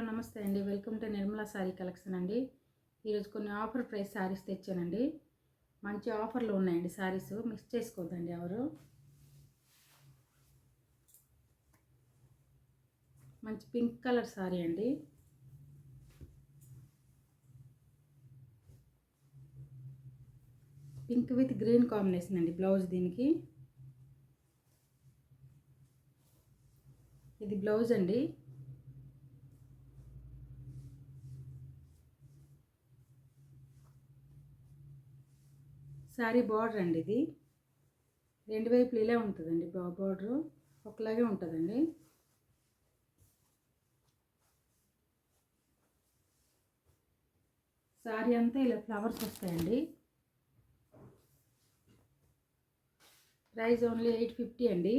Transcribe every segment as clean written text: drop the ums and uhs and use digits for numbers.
నమస్తే అండి. Welcome to Nirmala sorry collection అండి. ఈరోజు కొన్ని ఆఫర్ ప్రైస్ సారీస్ తెచ్చానండి. మంచి ఆఫర్లు ఉన్నాయండి. సారీస్ మిస్ చేసుకోవద్దండి ఎవరు. మంచి పింక్ కలర్ సారీ అండి. పింక్ విత్ గ్రీన్ కాంబినేషన్ అండి బ్లౌజ్ దీనికి. ఇది బ్లౌజ్ అండి. సారీ బార్డర్ అండి. ఇది రెండు వైపులు ఇలా ఉంటుందండి. బార్డరు ఒకలాగే ఉంటుందండి. సారీ అంతా ఇలా ఫ్లవర్స్ వస్తాయండి. ప్రైస్ ఓన్లీ 850 అండి.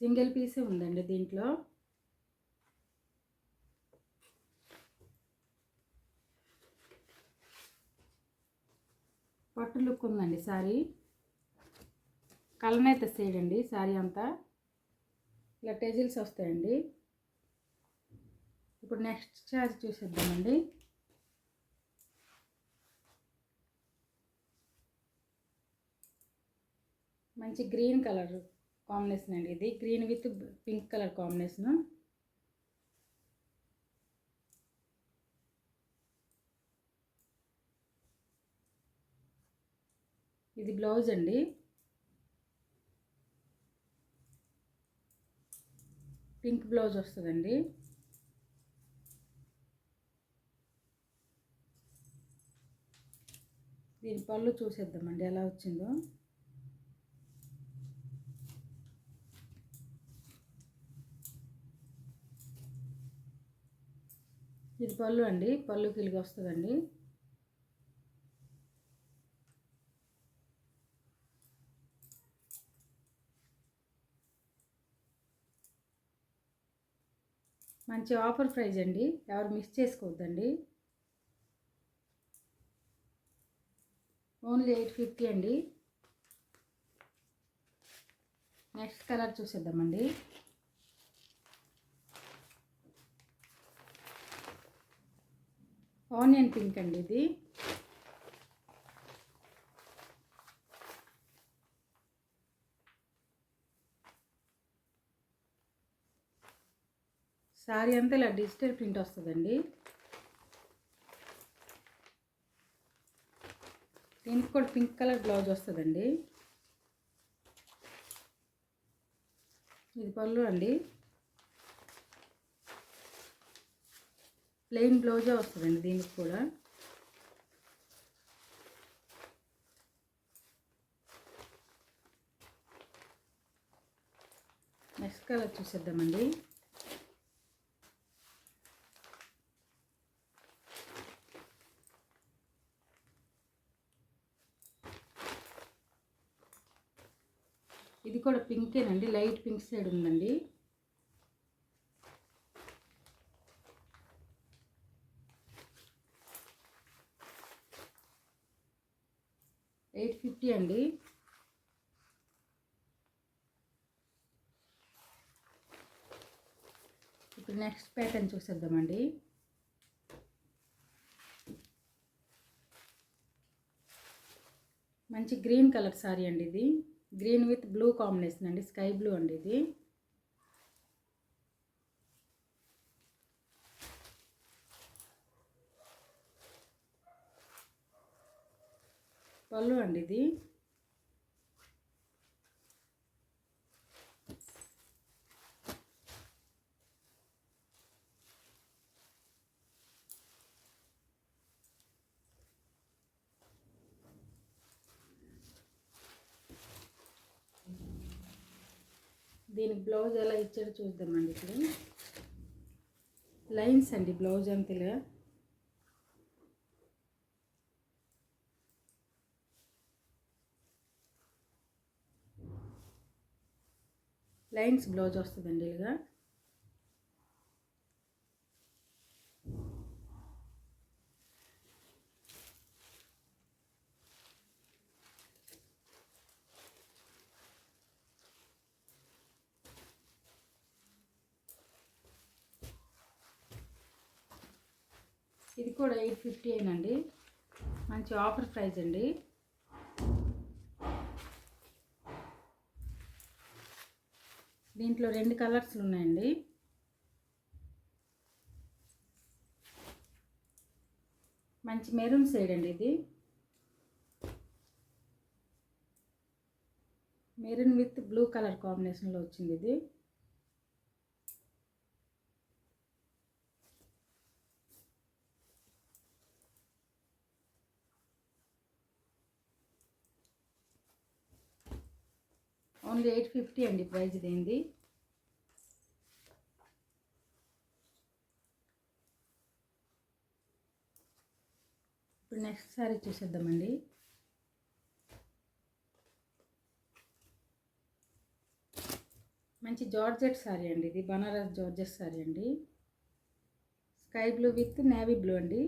సింగిల్ పీసే ఉందండి దీంట్లో. పట్టు లుక్ ఉందండి సారీ. కలనేత సైడ్ అండి. సారీ అంతా ఇలా టెజిల్స్ వస్తాయండి. ఇప్పుడు నెక్స్ట్ సారీ చూసేద్దామండి. మంచి గ్రీన్ కలర్ కాంబినేషన్ అండి. ఇది green with pink colour combination. ఇది బ్లౌజ్ అండి. పింక్ బ్లౌజ్ వస్తుందండి. దీని పళ్ళు చూసేద్దామండి ఎలా వచ్చిందో. ఇది పళ్ళు అండి. పళ్ళు కిలిగి వస్తుందండి. మంచి ఆఫర్ ప్రైజ్ అండి. ఎవరు మిస్ చేసుకోవద్దండి. ఓన్లీ 850 అండి. నెక్స్ట్ కలర్ చూసేద్దామండి. ఆనియన్ పింక్ అండి. ఇది సారీ అంతా ఇలా డిజిటల్ ప్రింట్ వస్తుందండి. దీనికి కూడా పింక్ కలర్ బ్లౌజ్ వస్తుందండి. ఇది పళ్ళు అండి. ప్లెయిన్ బ్లౌజే వస్తుందండి దీనికి కూడా. నెక్స్ట్ కలర్ చూసేద్దామండి. ఇది కూడా పింకేనండి. లైట్ పింక్ షేడ్ ఉందండి. $850 అండి. ఇప్పుడు నెక్స్ట్ ప్యాటర్న్ చూసేద్దామండి. మంచి గ్రీన్ కలర్ సారీ అండి. ఇది గ్రీన్ విత్ బ్లూ కాంబినేషన్ అండి. స్కై బ్లూ అండి. ఇది పళ్ళు అండి. ఇది దీనికి బ్లౌజ్ ఎలా ఇచ్చాడో చూద్దామండి. ఇప్పుడు లైన్స్ అండి బ్లౌజ్ అంతలా. లైన్స్ బ్లౌజ్ వస్తుందండి ఇలాగా. ఇది కూడా 850 అయినండి. మంచి ఆఫర్ ప్రైస్ అండి. దీంట్లో 2 కలర్స్లు ఉన్నాయండి. మంచి మెరూన్ షేడ్ అండి. ఇది మెరూన్ విత్ బ్లూ కలర్ కాంబినేషన్లో వచ్చింది. ఇది ఓన్లీ 850 అండి ప్రైస్ ఇదేంది. ఇప్పుడు నెక్స్ట్ సారీ చూసేద్దామండి. మంచి జార్జెట్ సారీ అండి. ఇది బనారస్ జార్జెట్ సారీ అండి. Sky blue with navy blue అండి.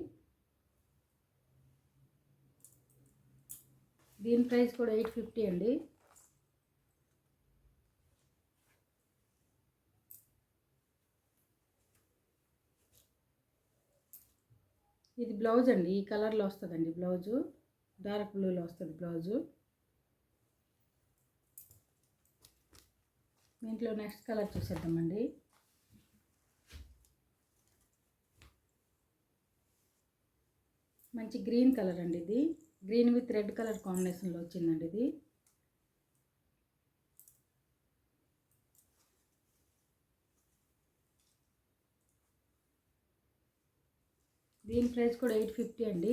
దీని ప్రైస్ కూడా 850 అండి. ఇది బ్లౌజ్ అండి. ఈ కలర్లో వస్తుందండి బ్లౌజు. డార్క్ బ్లూలో వస్తుంది బ్లౌజు. దీంట్లో నెక్స్ట్ కలర్ చూసేద్దామండి. మంచి గ్రీన్ కలర్ అండి. ఇది గ్రీన్ విత్ రెడ్ కలర్ కాంబినేషన్లో వచ్చిందండి. ఇది దీని ప్రైస్ కూడా 850 అండి.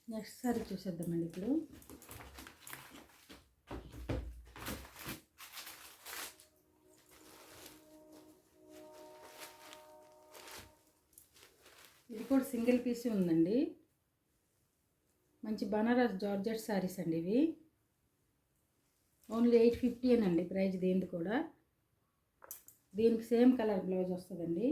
నెక్స్ట్ సారీ చూసేద్దామండి. ఇప్పుడు ఇది కూడా సింగిల్ పీస్ ఉందండి. మంచి బనారస్ జార్జెట్ శారీస్ అండి. ఇవి ఓన్లీ 850 అండి ప్రైస్. దీనికి కూడా దీనికి సేమ్ కలర్ బ్లౌజ్ వస్తుందండి.